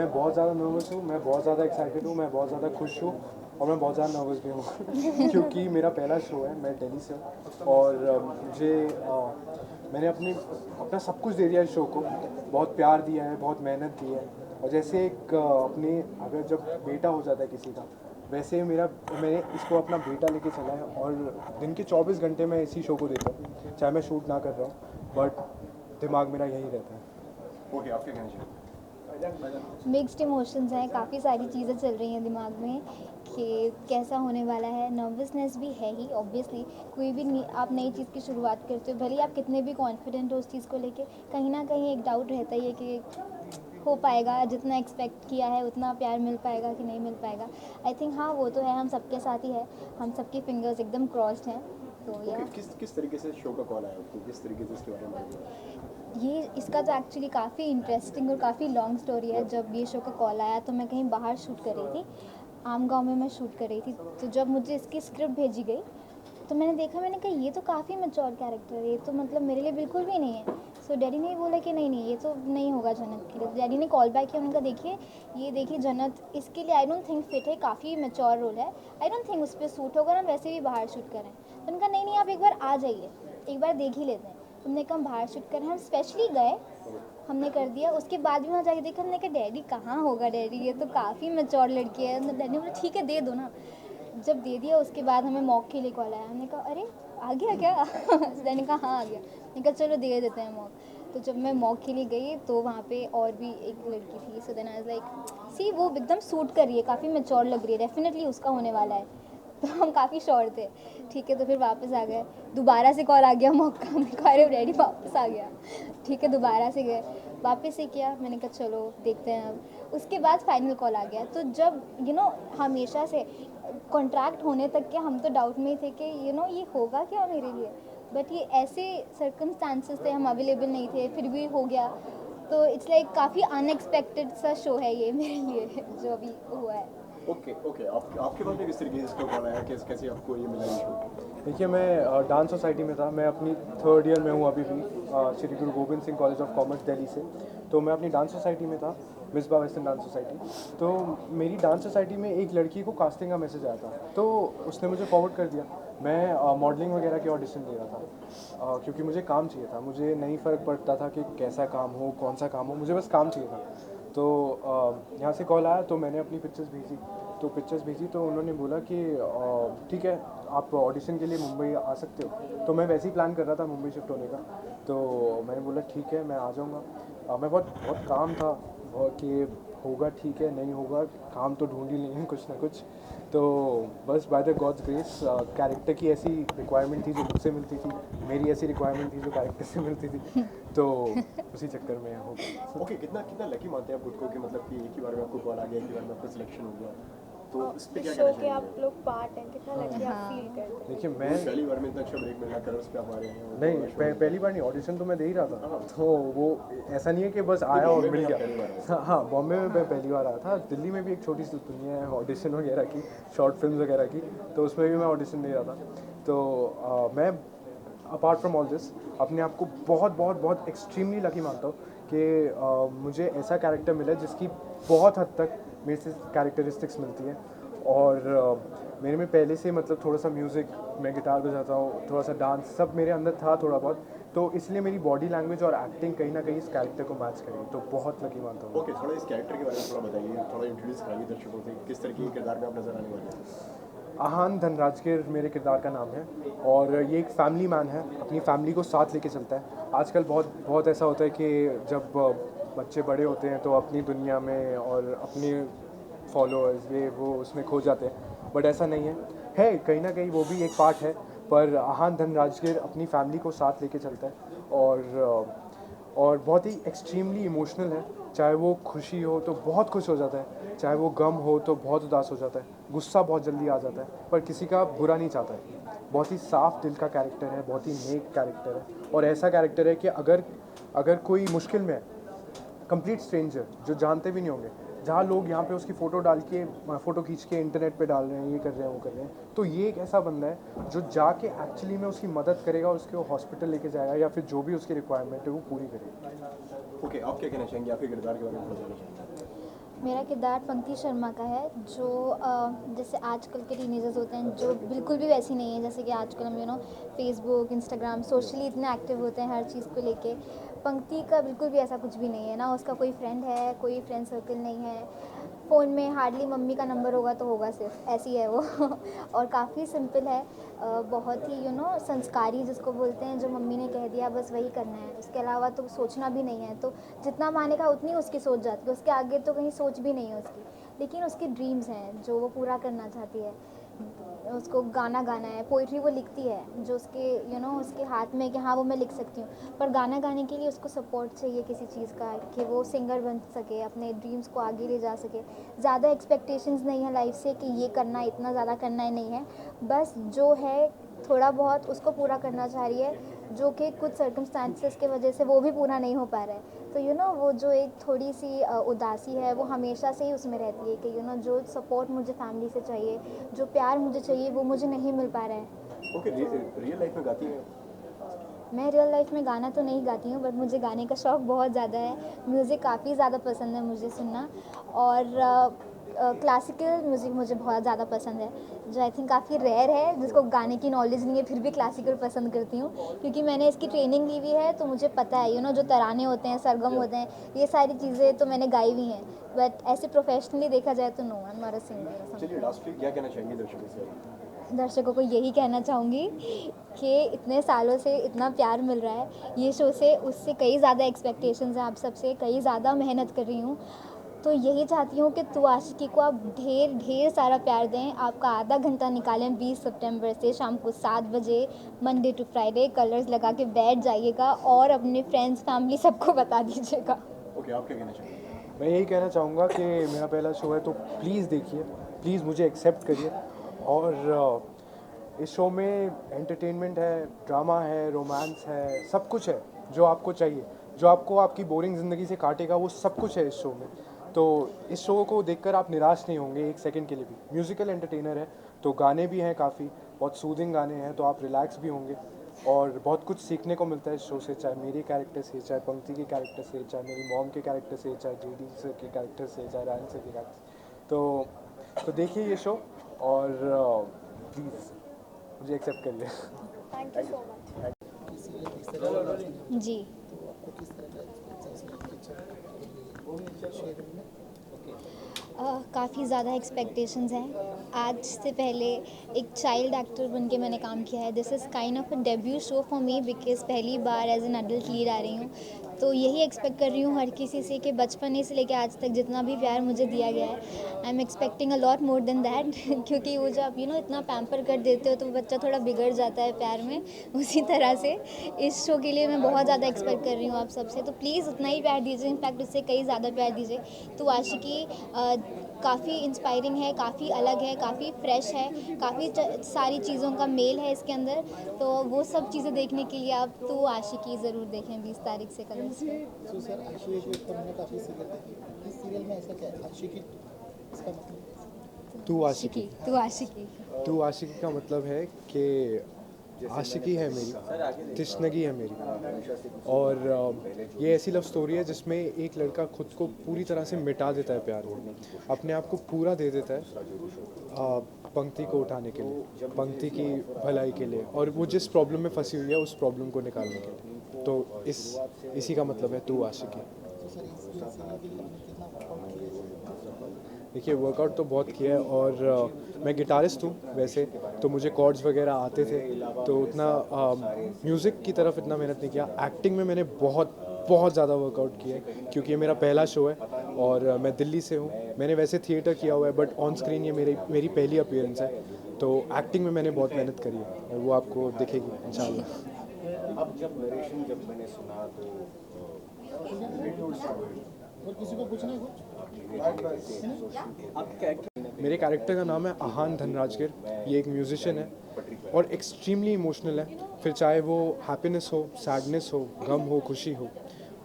मैं बहुत ज़्यादा नर्वस हूँ, मैं बहुत ज़्यादा एक्साइटेड हूँ, मैं बहुत ज़्यादा खुश हूँ और मैं बहुत ज़्यादा नर्वस भी हूँ क्योंकि मेरा पहला शो है, मैं दिल्ली से हूँ और मैंने अपना सब कुछ दे दिया है शो को, बहुत प्यार दिया है, बहुत मेहनत दी है और जैसे एक अपने अगर जब बेटा हो जाता है किसी का, वैसे मैंने इसको अपना बेटा लेके चला है और दिन के 24 घंटे मैं इसी शो को देता हूँ, चाहे मैं शूट ना कर रहा हूँ, बट दिमाग मेरा यही रहता है। ओके, आपके कहना चाहिए। मिक्स्ड इमोशंस हैं, काफ़ी सारी चीज़ें चल रही हैं दिमाग में कि कैसा होने वाला है। नर्वसनेस भी है ही ऑब्वियसली, कोई भी आप नई चीज़ की शुरुआत करते हो, भले ही आप कितने भी कॉन्फिडेंट हो उस चीज़ को लेके, कहीं ना कहीं एक डाउट रहता ही है कि हो पाएगा, जितना एक्सपेक्ट किया है उतना प्यार मिल पाएगा कि नहीं मिल पाएगा। आई थिंक हाँ, वो तो है, हम सबके साथ ही है, हम सबके फिंगर्स एकदम क्रॉस्ड हैं। तो ओके, या किस तरीके से शो का कॉल आया आपको, किस तरीके से इसके बारे में मालूम हुआ? ये इसका तो एक्चुअली काफ़ी इंटरेस्टिंग और काफ़ी लॉन्ग स्टोरी है। जब ये शो का कॉल आया तो मैं कहीं बाहर शूट कर रही थी, आम गाँव में मैं शूट कर रही थी। तो जब मुझे इसकी स्क्रिप्ट भेजी गई तो मैंने देखा, मैंने कहा ये तो काफ़ी मैच्योर कैरेक्टर है, ये तो मतलब मेरे लिए बिल्कुल भी नहीं है। सो डैडी ने बोला कि नहीं नहीं, ये तो नहीं होगा जन्नत के लिए। डैडी ने कॉल बैक किया, उन्होंने कहा देखिए, ये देखिए जन्नत इसके लिए आई डोंट थिंक फिट है, काफ़ी मैच्योर रोल है, आई डोंट थिंक उस पर सूट होगा, हम वैसे भी बाहर शूट करें। तो उन्होंने कहा नहीं नहीं, आप एक बार आ जाइए, एक बार देख ही लेते हैं। तुमने कहा हम बाहर शूट करें, हम स्पेशली गए, हमने कर दिया। उसके बाद भी वहाँ जाके देखा, हमने कहा डैडी कहाँ होगा, डैडी ये तो काफ़ी मैच्योर लड़की है। डैडी ने बोला ठीक है दे दो ना। जब दे दिया उसके बाद हमें मॉक के लिए कॉल आया, हमने कहा अरे आ गया क्या डैडी ने कहा हाँ आ गया। मैंने कहा चलो दे देते हैं मॉक। तो जब मैं मॉक के लिए गई तो वहाँ पे और भी एक लड़की थी। So then I was like see, वो एकदम सूट कर रही है, काफ़ी मैच्योर लग रही है, डेफिनेटली उसका होने वाला है। तो हम काफ़ी श्योर थे। ठीक है, तो फिर वापस आ गए, दोबारा से कॉल आ गया मौका, हमने कहा अरे डैडी वापस आ गया। ठीक है, दोबारा से गए, वापस से किया, मैंने कहा चलो देखते हैं अब। उसके बाद फाइनल कॉल आ गया। तो जब हमेशा से कॉन्ट्रैक्ट होने तक के हम तो डाउट में ही थे कि ये होगा क्या मेरे लिए, बट ये ऐसे सर्कमस्टांसेस थे, हम अवेलेबल नहीं थे, फिर भी हो गया। तो इट्स लाइक काफ़ी अनएक्सपेक्टेड सा शो है ये मेरे लिए जो अभी हुआ है। ओके ओके, आपके पास में किस तरीके से इसका कॉल आया, कैसे आपको ये मिला ये शो? देखिए, मैं डांस सोसाइटी में था, मैं अपनी थर्ड ईयर में हूँ अभी भी, Shri Guru Gobind Singh college of commerce Delhi से। तो मैं अपनी डांस सोसाइटी में था, मिसबा वेस्टर्न डांस सोसाइटी। तो मेरी डांस सोसाइटी में एक लड़की को कास्टिंग का मैसेज आया था, तो उसने मुझे फॉरवर्ड कर दिया। मैं मॉडलिंग वगैरह के ऑडिशन दे रहा था, क्योंकि मुझे काम चाहिए था, मुझे नहीं फ़र्क पड़ता था कि कैसा काम हो, कौन सा काम हो, मुझे बस काम चाहिए था। तो यहाँ से कॉल आया, तो मैंने अपनी पिक्चर्स भेजी, तो उन्होंने बोला कि ठीक है, आप ऑडिशन के लिए मुंबई आ सकते हो। तो मैं वैसे ही प्लान कर रहा था मुंबई शिफ्ट होने का, तो मैंने बोला ठीक है मैं आ जाऊँगा। मैं बहुत बहुत काम था कि होगा ठीक है, नहीं होगा, काम तो ढूंढ ही लेंगे कुछ ना कुछ। तो बस by the gods grace character की ऐसी रिक्वायरमेंट थी जो मुझसे मिलती थी, मेरी ऐसी रिक्वायरमेंट थी जो कैरेक्टर से मिलती थी, तो उसी चक्कर में हो गया। ओके, कितना कितना लकी मानते हैं आप खुद को कि मतलब कि एक ही बार में आपको कॉल आ गया, एक ही बार में आपका सिलेक्शन हो गया, तो इस पे क्या शो कहना के आप चाहेंगे? लोग पार्ट हैं, कितना लकी आप हाँ। फील करते हैं? देखिए, मैं मैं पहली बार में इतना अच्छा ब्रेक मिला, कलर्स पे आप आ रहे हैं। नहीं, पहली बार नहीं, ऑडिशन तो मैं दे ही रहा था। तो वो ऐसा नहीं है कि बस आया और मिल पहली बार गया। हाँ हाँ, बॉम्बे में मैं पहली बार आया था, दिल्ली में भी एक छोटी सी दुनिया है ऑडिशन वगैरह की, शॉर्ट फिल्म वगैरह की, तो उसमें भी मैं ऑडिशन दे रहा था। तो मैं अपार्ट फ्रॉम ऑल दिस अपने आप को बहुत बहुत बहुत एक्सट्रीमली लकी मानता हूँ कि मुझे ऐसा कैरेक्टर मिला है जिसकी बहुत हद तक मेरे से कैरेक्टरिस्टिक्स मिलती हैं। और मेरे में पहले से मतलब थोड़ा सा म्यूज़िक, मैं गिटार बजाता हूँ, थोड़ा सा डांस, सब मेरे अंदर था थोड़ा बहुत, तो इसलिए मेरी बॉडी लैंग्वेज और एक्टिंग कहीं ना कहीं इस कैरेक्टर को मैच करेगी, तो बहुत लकी मानता हूँ। ओके, थोड़ा इस कैरेक्टर के बारे में थोड़ा बताइए, थोड़ा इंट्रोड्यूस कराइए दर्शकों से, किस तरह के किरदार में आप नजर आने वाले हैं? आहान धनराजगीर मेरे किरदार का नाम है और ये एक फैमिली मैन है, अपनी फैमिली को साथ लेके चलता है। आजकल बहुत बहुत ऐसा होता है कि जब बच्चे बड़े होते हैं तो अपनी दुनिया में और अपने फॉलोअर्स ये वो उसमें खो जाते हैं, बट ऐसा नहीं है कहीं ना कहीं वो भी एक पार्ट है। पर आहान धनराजगीर अपनी फैमिली को साथ लेके चलता है और बहुत ही एक्सट्रीमली इमोशनल है। चाहे वो खुशी हो तो बहुत खुश हो जाता है, चाहे वो गम हो तो बहुत उदास हो जाता है, गुस्सा बहुत जल्दी आ जाता है, पर किसी का बुरा नहीं चाहता है। बहुत ही साफ दिल का कैरेक्टर है, बहुत ही नेक कैरेक्टर है और ऐसा कैरेक्टर है कि अगर अगर कोई मुश्किल में है, कंप्लीट स्ट्रेंजर जो जानते भी नहीं होंगे, जहाँ लोग यहाँ पे उसकी फ़ोटो डाल के फ़ोटो खींच के इंटरनेट पे डाल रहे हैं, ये कर रहे हैं वो कर रहे हैं, तो ये एक ऐसा बंदा है जो जाके एक्चुअली में उसकी मदद करेगा, उसको हॉस्पिटल लेके जाएगा या फिर जो भी उसकी रिक्वायरमेंट है वो पूरी करेगा। ओके, आप क्या कहना चाहेंगे, आपके किरदार के बारे में थोड़ा जानना चाहेंगे? मेरा किरदार पंक्ति शर्मा का है, जो जैसे आजकल के टीनेजर्स होते हैं जो बिल्कुल भी वैसी नहीं है, जैसे कि आजकल हम फेसबुक, इंस्टाग्राम, सोशली इतने एक्टिव होते हैं हर चीज़ को लेके। पंक्ति का बिल्कुल भी ऐसा कुछ भी नहीं है ना, उसका कोई फ्रेंड है, कोई फ्रेंड सर्कल नहीं है। फ़ोन में हार्डली मम्मी का नंबर होगा तो होगा सिर्फ, ऐसी है वो। और काफ़ी सिंपल है, बहुत ही संस्कारी जिसको बोलते हैं, जो मम्मी ने कह दिया बस वही करना है, उसके अलावा तो सोचना भी नहीं है। तो जितना मानेगा उतनी उसकी सोच जाती है, उसके आगे तो कहीं सोच भी नहीं है उसकी। लेकिन उसकी ड्रीम्स हैं जो वो पूरा करना चाहती है। उसको गाना गाना है, पोइट्री वो लिखती है जो उसके उसके हाथ में कि हाँ वो मैं लिख सकती हूँ। पर गाना गाने के लिए उसको सपोर्ट चाहिए किसी चीज़ का, कि वो सिंगर बन सके, अपने ड्रीम्स को आगे ले जा सके। ज़्यादा एक्सपेक्टेशंस नहीं है लाइफ से कि ये करना है, इतना ज़्यादा करना है, नहीं है। बस जो है थोड़ा बहुत उसको पूरा करना चाह रही है, जो कि कुछ सर्कमस्टांसेस के वजह से वो भी पूरा नहीं हो पा रहा है। तो वो जो एक थोड़ी सी उदासी है वो हमेशा से ही उसमें रहती है कि जो सपोर्ट मुझे फैमिली से चाहिए, जो प्यार मुझे चाहिए, वो मुझे नहीं मिल पा रहा है। ओके, रियल लाइफ में गाती हैं? मैं रियल लाइफ में गाना तो नहीं गाती हूँ, बट मुझे गाने का शौक़ बहुत ज़्यादा है। म्यूज़िक काफ़ी ज़्यादा पसंद है मुझे सुनना, और क्लासिकल म्यूज़िक मुझे बहुत ज़्यादा पसंद है, जो आई थिंक काफ़ी रेयर है जिसको गाने की नॉलेज नहीं है फिर भी क्लासिकल पसंद करती हूँ, क्योंकि मैंने इसकी ट्रेनिंग ली हुई है। तो मुझे पता है जो तराने होते हैं, सरगम होते हैं, ये सारी चीज़ें तो मैंने गाई हुई हैं। बट ऐसे प्रोफेशनली देखा जाए तो no, I am not a singer. चलिए लास्टली क्या कहना चाहेंगे दर्शकों से? दर्शकों को यही कहना चाहूँगी कि इतने सालों से इतना प्यार मिल रहा है ये शो से, उससे कई ज़्यादा एक्सपेक्टेशंस हैं आप सबसे, कई ज़्यादा मेहनत कर रही हूँ। तो यही चाहती हूँ कि तू आशिकी को आप ढेर ढेर सारा प्यार दें। आपका आधा घंटा निकालें 20 सितंबर से शाम को 7 बजे, मंडे टू फ्राइडे, कलर्स लगा के बैठ जाइएगा और अपने फ्रेंड्स, फैमिली सबको बता दीजिएगा। ओके, आप क्या कहना चाहेंगे? मैं यही कहना चाहूँगा कि मेरा पहला शो है, तो प्लीज़ देखिए, प्लीज़ मुझे एक्सेप्ट करिए। और इस शो में एंटरटेनमेंट है, ड्रामा है, रोमांस है, सब कुछ है जो आपको चाहिए, जो आपको आपकी बोरिंग ज़िंदगी से काटेगा, वो सब कुछ है इस शो में। तो इस शो को देखकर आप निराश नहीं होंगे एक सेकंड के लिए भी। म्यूज़िकल एंटरटेनर है, तो गाने भी हैं काफ़ी, बहुत सूदिंग गाने हैं, तो आप रिलैक्स भी होंगे और बहुत कुछ सीखने को मिलता है इस शो से, चाहे मेरे कैरेक्टर से, चाहे पंक्ति के कैरेक्टर से, चाहे मेरी मॉम के कैरेक्टर से, चाहे जेडी सर के कैरेक्टर से, चाहे रायन सर के कैरेक्टर से। तो देखिए ये शो, और प्लीज़ मुझे एक्सेप्ट करिए। Thank you so much. जी, काफ़ी ज़्यादा एक्सपेक्टेशंस हैं। आज से पहले एक चाइल्ड एक्टर बन के मैंने काम किया है। This is kind of a debut show for me, because पहली बार एज एन अडल्ट लीड आ रही हूँ। तो यही एक्सपेक्ट कर रही हूँ हर किसी से कि बचपन से लेकर आज तक जितना भी प्यार मुझे दिया गया है, I am expecting a lot more than that. क्योंकि वो जब इतना पैम्पर कर देते हो तो बच्चा थोड़ा बिगड़ जाता है प्यार में। उसी तरह से इस शो के लिए मैं बहुत ज़्यादा एक्सपेक्ट कर रही हूँ आप सबसे। तो प्लीज़ उतना ही प्यार दीजिए, इनफैक्ट उससे कई ज़्यादा प्यार दीजिए। तो आशिकी काफ़ी इंस्पायरिंग है, काफ़ी अलग है, काफ़ी फ्रेश है, काफ़ी सारी चीज़ों का मेल है इसके अंदर। तो वो सब चीज़ें देखने के लिए आप तो आशिकी ज़रूर देखें 20 तारीख से कलर्स पे। सो सर, आशिकी के ऊपर मैंने काफ़ी सीरियल देखी। इस सीरियल में ऐसा क्या है आशिकी, इसका मतलब? तू आशिकी, तू आशिकी। तू आशिकी का मतलब है कि आशिकी है मेरी, तिश्नगी है मेरी। और ये ऐसी लव स्टोरी है जिसमें एक लड़का खुद को पूरी तरह से मिटा देता है प्यार में, अपने आप को पूरा दे देता है पंक्ति को उठाने के लिए, पंक्ति की भलाई के लिए, और वो जिस प्रॉब्लम में फंसी हुई है उस प्रॉब्लम को निकालने के लिए। तो इसी का मतलब है तू आशिकी। तो सर, इस सीरियल के लिए आपने कितना वर्कआउट किया है? देखिए, वर्कआउट तो बहुत किया है, और मैं गिटारिस्ट हूँ वैसे, तो मुझे कॉर्ड्स वगैरह आते थे, तो उतना म्यूज़िक की तरफ इतना मेहनत नहीं किया। एक्टिंग में मैंने बहुत ज़्यादा वर्कआउट किया है, क्योंकि ये मेरा पहला शो है और मैं दिल्ली से हूँ। मैंने वैसे थिएटर किया हुआ है, बट ऑन स्क्रीन ये मेरी पहली अपीयरेंस है। तो एक्टिंग में मैंने बहुत मेहनत करी है, और वो आपको दिखेगी इंशाल्लाह। अब जब नरेशन जब मैंने सुना तो और किसी को पूछना है कुछ? आपके कैरेक्टर मेरे कैरेक्टर का नाम है आहान धनराजगिर। ये एक म्यूजिशियन है और एक्सट्रीमली इमोशनल है, फिर चाहे वो हैप्पीनेस हो, सैडनेस हो, गम हो, खुशी हो,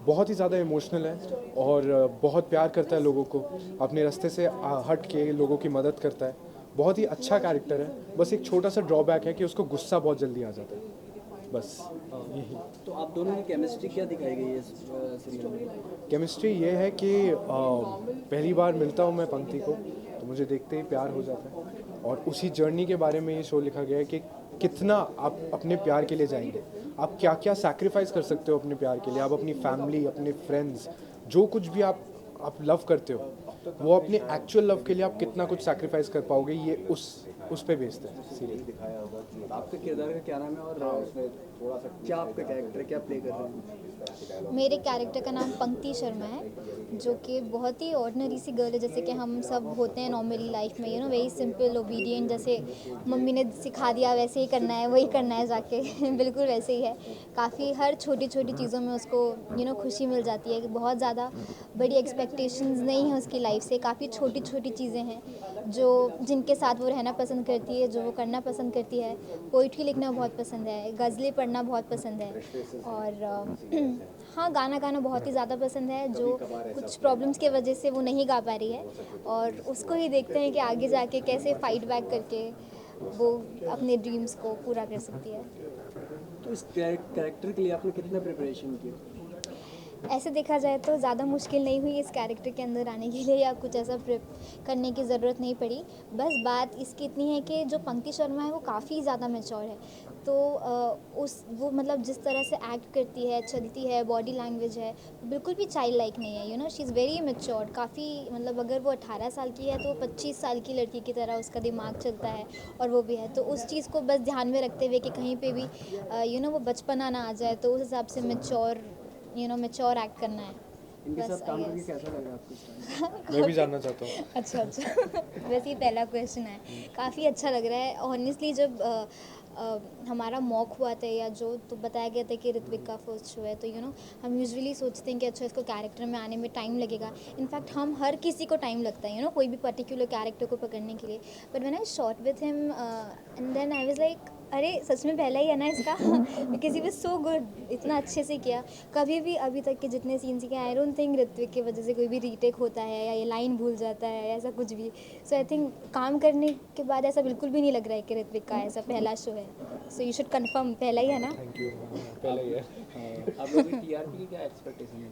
बहुत ही ज़्यादा इमोशनल है और बहुत प्यार करता है लोगों को, अपने रास्ते से हट के लोगों की मदद करता है। बहुत ही अच्छा कैरेक्टर है, बस एक छोटा सा ड्रॉबैक है कि उसको गुस्सा बहुत जल्दी आ जाता है। बस यही। तो आप दोनों की केमिस्ट्री क्या दिखाई गई है इस सीरियल में? केमिस्ट्री ये है कि पहली बार मिलता हूँ मैं पंक्ति को तो मुझे देखते ही प्यार हो जाता है, और उसी जर्नी के बारे में ये शो लिखा गया है कि कितना आप अपने प्यार के लिए जाएंगे, आप क्या क्या सैक्रिफाइस कर सकते हो अपने प्यार के लिए, आप अपनी फैमिली, अपने फ्रेंड्स, जो कुछ भी आप लव करते हो, वो अपने एक्चुअल लव के लिए आप कितना कुछ सैक्रिफाइस कर पाओगे, ये उस पे बेस्ड है सीरियल। दिखाया होगा आपके किरदार का क्या नाम है और उसमें थोड़ा सा क्या आपका कैरेक्टर क्या प्ले कर रहे हैं? मेरे कैरेक्टर का नाम पंक्ति शर्मा है, जो कि बहुत ही ऑर्डिनरी सी गर्ल है, जैसे कि हम सब होते हैं नॉर्मली लाइफ में, you know very simple obedient, जैसे मम्मी ने सिखा दिया वैसे ही करना है, वही करना है जाके बिल्कुल वैसे ही है। काफ़ी हर छोटी छोटी चीज़ों में उसको खुशी मिल जाती है, बहुत ज़्यादा बड़ी एक्सपेक्टेशंस नहीं है उसकी लाइफ से, काफ़ी छोटी छोटी चीज़ें हैं जिनके साथ वो रहना पसंद करती है, जो वो करना पसंद करती है। पोइट्री लिखना बहुत पसंद है, गज़लें पढ़ना बहुत पसंद है, और हाँ गाना गाना बहुत ही ज़्यादा पसंद है, जो कुछ प्रॉब्लम्स की वजह से वो नहीं गा पा रही है, और उसको ही देखते हैं कि आगे जाके कैसे फाइट बैक करके वो अपने ड्रीम्स को पूरा कर सकती है। तो इस कैरेक्टर के लिए आपने कितना प्रिपरेशन किया? ऐसे देखा जाए तो ज़्यादा मुश्किल नहीं हुई इस कैरेक्टर के अंदर आने के लिए, या कुछ ऐसा प्रिप करने की ज़रूरत नहीं पड़ी। बस बात इसकी इतनी है कि जो पंक्ति शर्मा है वो काफ़ी ज़्यादा मैच्योर है, तो वो मतलब जिस तरह से एक्ट करती है, चलती है, बॉडी लैंग्वेज है, बिल्कुल भी चाइल्ड लाइक नहीं है, शी इज़ वेरी मैच्योर। काफ़ी मतलब अगर वो 18 साल की है तो 25 साल की लड़की की तरह उसका दिमाग चलता है, और वो भी है, तो उस चीज़ को बस ध्यान में रखते हुए कि कहीं पे भी वो बचपना ना आ जाए, तो उस हिसाब से मैच्योर एक्ट करना है। इनके बस, साथ काम I करके guess। कैसा लगा आपको इस टाइम? मैं भी जानना चाहता हूँ। अच्छा वैसे ही पहला क्वेश्चन है, काफ़ी अच्छा लग रहा है ऑनेस्टली। जब हमारा मॉक हुआ था या जो तो बताया गया था कि ऋत्विक का फर्स्ट शो है, तो हम यूजुअली सोचते हैं कि अच्छा इसको कैरेक्टर में आने में टाइम लगेगा। इनफैक्ट हम हर किसी को टाइम लगता है कोई भी पर्टिकुलर कैरेक्टर को पकड़ने के लिए। But when I shot with him and then I was like अरे सच में पहला ही है ना इसका because he was so good, इतना अच्छे से किया। कभी भी अभी तक के जितने सीन्स किए आई डोंट थिंक ऋत्विक की वजह से कोई भी रीटेक होता है या ये लाइन भूल जाता है या ऐसा कुछ भी। सो आई थिंक काम करने के बाद ऐसा बिल्कुल भी नहीं लग रहा है कि ऋत्विक का ऐसा पहला शो है। सो यू शुड कंफर्म पहला ही है ना। थैंक यू, पहले ही है। आप लोगों की टीआरपी की क्या एक्सपेक्टेशन है?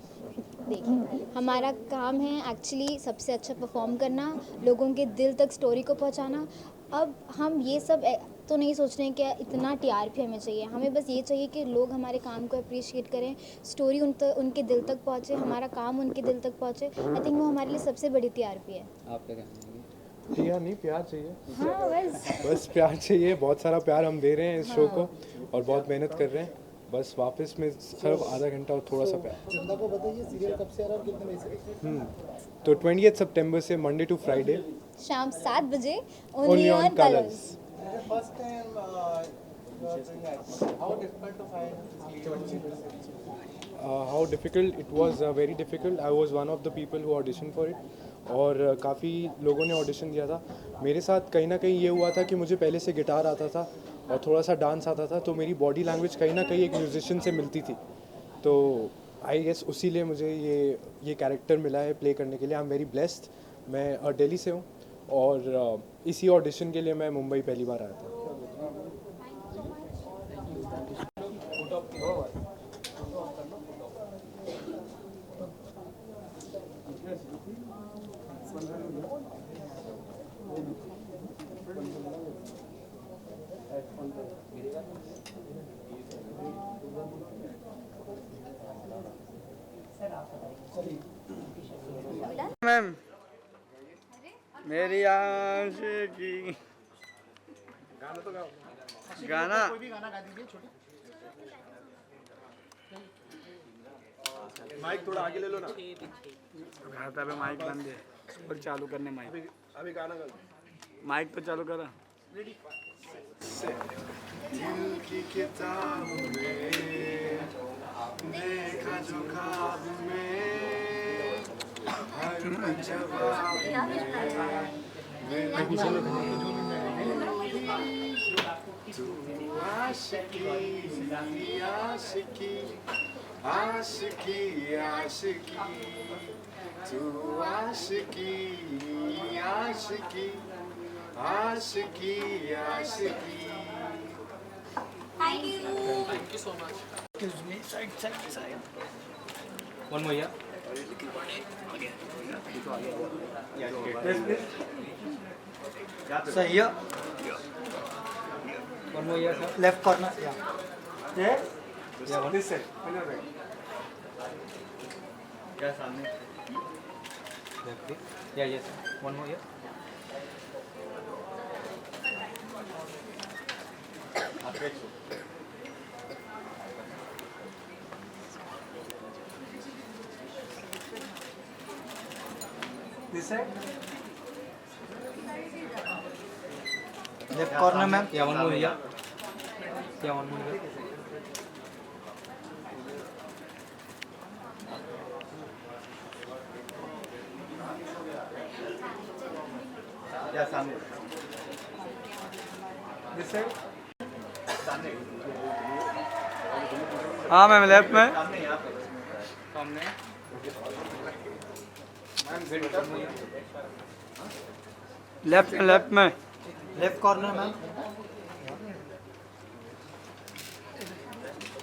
देखिए हमारा काम है एक्चुअली सबसे अच्छा परफॉर्म करना, लोगों के दिल तक स्टोरी को पहुंचाना। अब हम ये सब तो नहीं सोच रहे हैं कि इतना टीआरपी हमें चाहिए, हमें बस ये चाहिए कि लोग हमारे काम को अप्रिशिएट करें, स्टोरी उनके दिल तक पहुंचे, हमारा काम उनके दिल तक पहुंचे। आई थिंक वो हमारे लिए सबसे बड़ी टीआरपी है। आप क्या कहेंगे? टीआर नहीं, प्यार चाहिए, हाँ बस प्यार चाहिए। बहुत सारा प्यार हम दे रहे हैं इस शो को और बहुत मेहनत कर रहे हैं, बस वापस में सिर्फ आधा घंटा और थोड़ा सा प्यार। जनता को बताइए सीरियल कब से आ रहा है और कितने बजे से? तो 28 सितंबर से मंडे टू फ्राइडे शाम 7 बजे only only on on colours. First time you are doing acting. How difficult to find How difficult it was, very difficult. I was one of the people who auditioned for it. और काफ़ी लोगों ने audition दिया था। मेरे साथ कहीं ना कहीं ये हुआ था कि मुझे पहले से गिटार आता था और थोड़ा सा डांस आता था, तो मेरी बॉडी लैंग्वेज कहीं ना कहीं एक म्यूजिशियन से मिलती थी। तो आई गेस उसी लिए मुझे ये कैरेक्टर मिला है प्ले करने के लिए। I am very blessed. मैं दिल्ली से हूँ और इसी ऑडिशन के लिए मैं मुंबई पहली बार आया था। मैम मेरी आशिकी गाना कोई भी गाना गा दीजिए छोटे। माइक थोड़ा आगे ले लो ना। खाता पे माइक बंद है और चालू करने माइक अभी गाना गा। माइक तो चालू करा। दिल की किताब में देखा जो ख्वाब में हर जवाब तू आशिकी आशिकी आशिकी आशिकी तू आशिकी आशिकी आशिकी आशिकी। One more, yeah. सर ये One more, yeah, sir. Left corner या This side. On your right. Left, yeah, yes, sir. One more, yeah. This side. Left corner ma'am Yeah, one more, yeah. Yeah, one more, yeah. This side. हाँ ma'am left में सामने left में left corner ma'am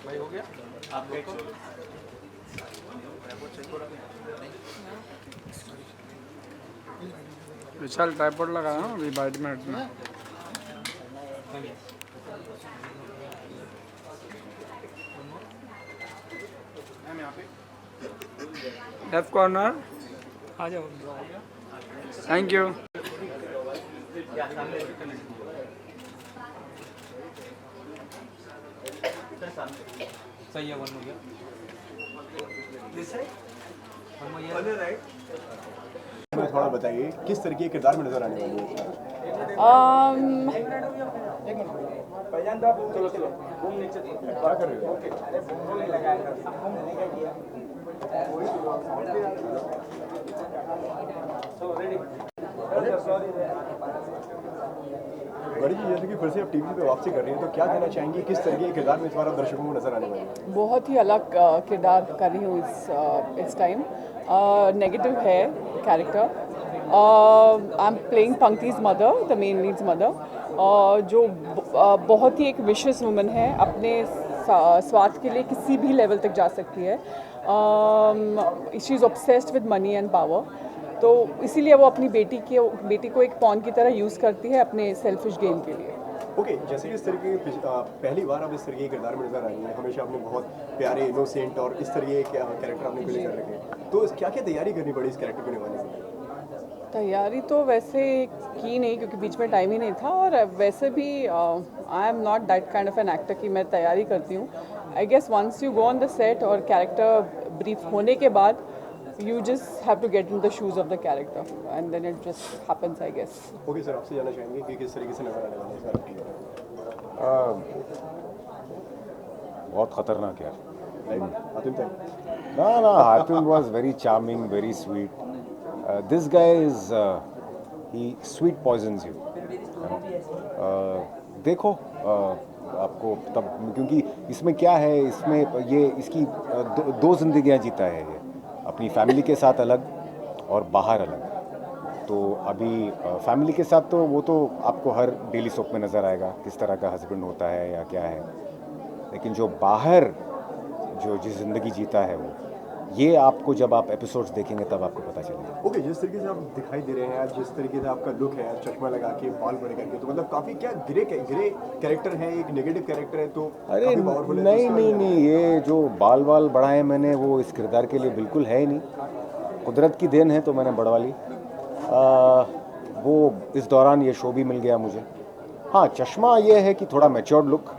भाई हो गया आप देखो विशाल tripod लगा है अभी बाइट में हटना लेफ्ट कॉर्नर आ जाओ थैंक यू सही है one more, yeah. This side. One more, yeah. On your right. हमें थोड़ा बताइए किस तरह के किरदार में नजर आने वाली है क्या कर रहे हो बड़ी जी जैसे कि फिर से आप टीवी पे वापसी कर रही हैं तो क्या कहना चाहेंगी किस तरह के किरदार में इस बार आप दर्शकों को नजर आने वाली है बहुत ही अलग किरदार कर रही हूँ इस टाइम नेगेटिव है character I am playing Pankti's mother the main lead's mother जो बहुत ही एक विशियस वुमन है अपने स्वार्थ के लिए किसी भी लेवल तक जा सकती है she is obsessed with money and power तो इसीलिए वो अपनी बेटी को एक पॉन की तरह यूज़ करती है अपने सेल्फिश गेन के लिए ओके जैसे कि इस तरीके के पहली बार आप इस तरह के किरदार में नजर आई हैं हमेशा आपने बहुत प्यारे इनोसेंट और इस तरह के कैरेक्टर आपने प्ले कर रखे तो क्या क्या तैयारी करनी पड़ी इस कैरेक्टर को निभाने के लिए तैयारी तो वैसे की नहीं क्योंकि बीच में टाइम ही नहीं था और वैसे भी I am not that kind of an actor कि मैं तैयारी करती हूँ I guess once you go on the set और कैरेक्टर ब्रीफ होने के बाद you just have to get in the shoes of the character and then it just happens I guess. Okay sir आपसे जानना चाहेंगे कि किस तरीके से नजर आने वाला है इस बार बहुत खतरनाक यार हातिम तक ना Hatim was very charming very sweet this guy is he sweet poisons you देखो आपको तब क्योंकि इसमें क्या है इसमें ये इसकी दो जिंदगियां जीता है ये अपनी फैमिली के साथ अलग और बाहर अलग तो अभी फैमिली के साथ तो वो तो आपको हर डेली सोप में नज़र आएगा किस तरह का हस्बैंड होता है या क्या है लेकिन जो बाहर जो जिस ज़िंदगी जीता है वो ये आपको जब आप एपिसोड्स देखेंगे तब आपको पता चलेगा ओके जिस तरीके से आप दिखाई दे रहे हैं आज जिस तरीके से आपका लुक है चश्मा लगा के बाल बड़े करके तो मतलब काफ़ी क्या ग्रे कैरेक्टर है एक नेगेटिव कैरेक्टर है तो अरे नहीं ये जो बाल बढ़ाए मैंने वो इस किरदार के लिए बिल्कुल है ही नहीं कुदरत की देन है तो मैंने बढ़वा ली वो इस दौरान ये शो भी मिल गया मुझे हाँ चश्मा ये है कि थोड़ा मैच्योर्ड लुक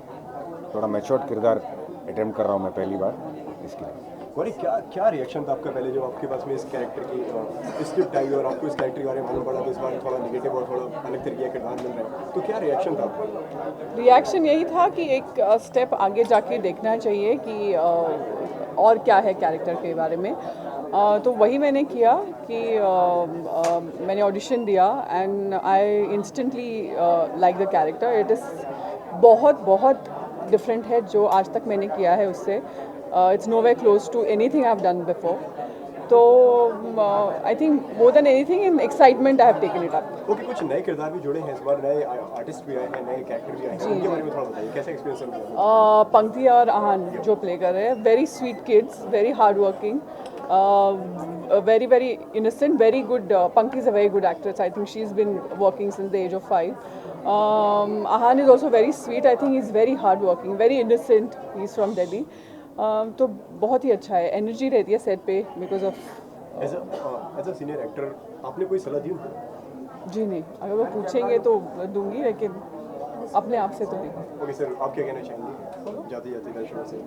थोड़ा मैच्योर्ड किरदार अटेम्प्ट कर रहा हूँ मैं पहली बार इसके लिए और क्या रिएक्शन था आपका पहले जब आपके पास में इस कैरेक्टर की स्क्रिप्ट आई और आपको इस कैरेक्टर के बारे में मालूम पड़ा तो इस बार थोड़ा नेगेटिव और थोड़ा अलग तरीके का किरदार मिल रहा है तो क्या रिएक्शन था आपका रिएक्शन यही था कि एक स्टेप आगे जाके देखना चाहिए कि और क्या है कैरेक्टर के बारे में तो वही मैंने किया कि मैंने ऑडिशन दिया and I instantly like the character it is बहुत डिफरेंट है जो आज तक मैंने किया है उससे it's nowhere close to anything I have done before तो I think more than anything in excitement I have taken it up. Okay, कुछ नए किरदार भी जुड़े हैं इस बार, नए आर्टिस्ट भी आए हैं, नए कैरेक्टर भी आए हैं, उनके बारे में थोड़ा बताइए, कैसा एक्सपीरियंस है? पंक्ति और आहान जो प्ले कर रहे हैं, very sweet kids, very hard working, very very innocent, very good. Pankti is a very good actress. I think she's been working since the age of 5. Ahan is also very sweet. I think he's very hard working, very innocent. He's from Delhi. तो बहुत ही अच्छा है, energy रहती है set पे because of. As a senior actor आपने कोई सलाह दी उनको? जी नहीं, अगर वो पूछेंगे तो दूंगी, लेकिन अपने आप से तो नहीं। ओके सर, आप क्या कहना चाहेंगे जाते जाते दर्शकों से?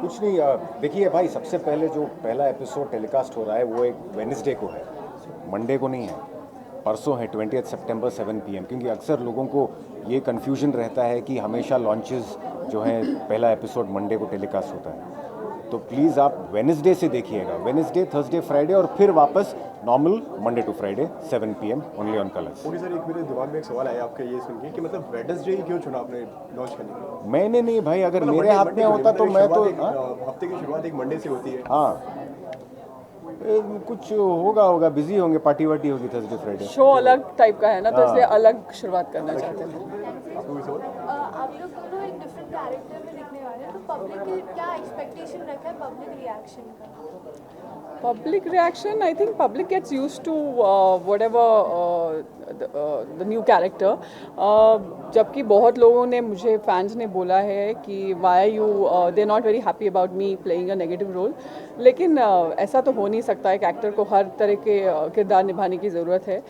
कुछ नहीं, देखिए भाई, सबसे पहले जो पहला एपिसोड टेलीकास्ट हो रहा है वो एक वेडनेसडे को है, मंडे को नहीं है। परसों है 20 सितंबर 7 PM, क्योंकि अक्सर लोगों को ये कन्फ्यूजन रहता है कि हमेशा लॉन्चेस जो हैं पहला एपिसोड मंडे को टेलीकास्ट होता है। तो प्लीज़ आप वेडनेसडे से देखिएगा, वेडनेसडे, थर्सडे, फ्राइडे, और फिर वापस normal Monday to Friday 7 PM only on Colors. Okay sir, एक मेरे दिमाग में एक सवाल आया आपका ये सुन के कि मतलब वेडनेसडे ही क्यों चुना आपने लॉन्च करने के लिए? मैंने नहीं भाई, अगर मतलब मेरे हाथ में होता तो मैं तो हफ्ते की शुरुआत एक मंडे से होती है। हाँ, कुछ होगा, बिजी होंगे, पार्टी वार्टी होगी थर्सडे फ्राइडे। शो अलग टाइप का है ना, तो इसलिए अलग शुरुआत करना चाहते थे। आपको कोई सवाल? आप लोग दोनों एक डिफरेंट कैरेक्टर में दिखने वाले हैं, तो पब्लिक की क्या एक्सपेक्टेशन रखा है पब्लिक रिएक्शन का? Public reaction, I think public gets used to whatever the new character. जबकि बहुत लोगों ने, मुझे फैंस ने बोला है कि why are you they're not very happy about me playing a negative role. लेकिन ऐसा तो हो नहीं सकता, एक एक्टर को हर तरह के किरदार निभाने की ज़रूरत है।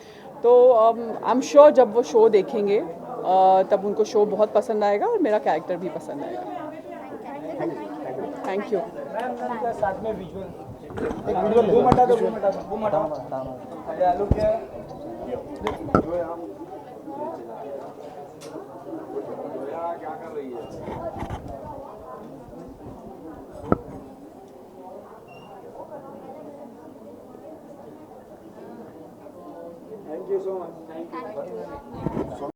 तो आई एम श्योर जब वो शो देखेंगे तब उनको शो बहुत पसंद आएगा और मेरा कैरेक्टर भी पसंद आएगा। Thank you. साथ में विजुअल वो मटा दो, वो मटा अरे आलू क्या है जो यहाँ क्या कर रही है? Thank you so much. Thank you.